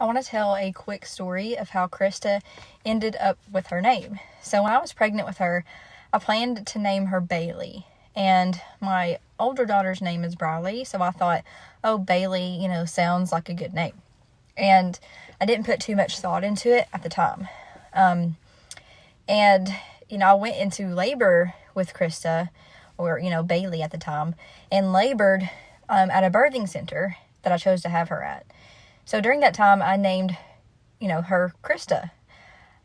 I want to tell a quick story of how Christa ended up with her name. So when I was pregnant with her, I planned to name her Bailey. And my older daughter's name is Briley, so I thought, oh, Bailey, sounds like a good name. And I didn't put too much thought into it at the time. I went into labor with Christa, or, Bailey at the time, and labored at a birthing center that I chose to have her at. So during that time, I named, her Christa.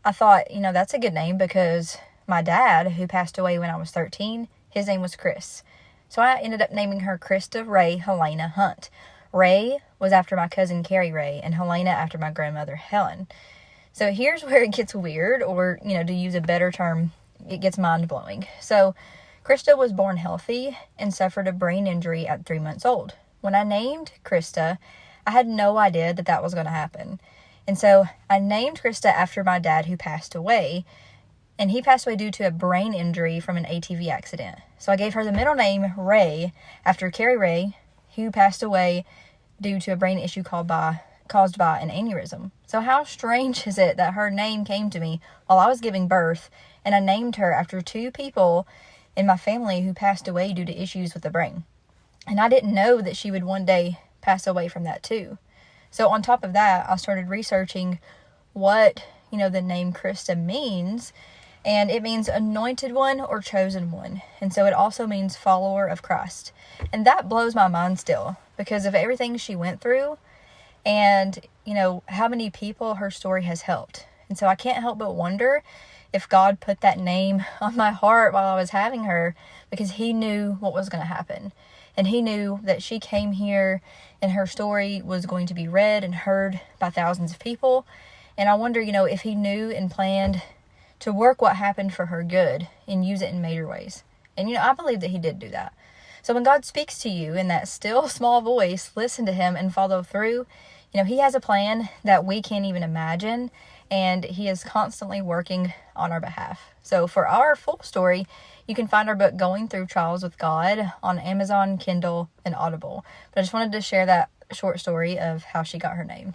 I thought, that's a good name because my dad, who passed away when I was 13, his name was Chris. So I ended up naming her Christa Ray Helena Hunt. Ray was after my cousin Carrie Ray, and Helena after my grandmother Helen. So here's where it gets weird, or, to use a better term, it gets mind-blowing. So Christa was born healthy and suffered a brain injury at 3 months old. When I named Christa, I had no idea that was going to happen. And so I named Christa after my dad, who passed away, and he passed away due to a brain injury from an ATV accident. So I gave her the middle name Ray after Carrie Ray, who passed away due to a brain issue caused by an aneurysm. So how strange is it that her name came to me while I was giving birth, and I named her after two people in my family who passed away due to issues with the brain. And I didn't know that she would one day pass away from that too. So on top of that, I started researching what, the name Christa means, and it means anointed one or chosen one. And so it also means follower of Christ. And that blows my mind still because of everything she went through and, how many people her story has helped. And so I can't help but wonder if God put that name on my heart while I was having her because he knew what was going to happen. And he knew that she came here and her story was going to be read and heard by thousands of people. And I wonder, if he knew and planned to work what happened for her good and use it in major ways. And, I believe that he did do that. So when God speaks to you in that still small voice, listen to him and follow through. He has a plan that we can't even imagine, and he is constantly working on our behalf. So for our full story, you can find our book Going Through Trials with God on Amazon, Kindle, and Audible. But I just wanted to share that short story of how she got her name.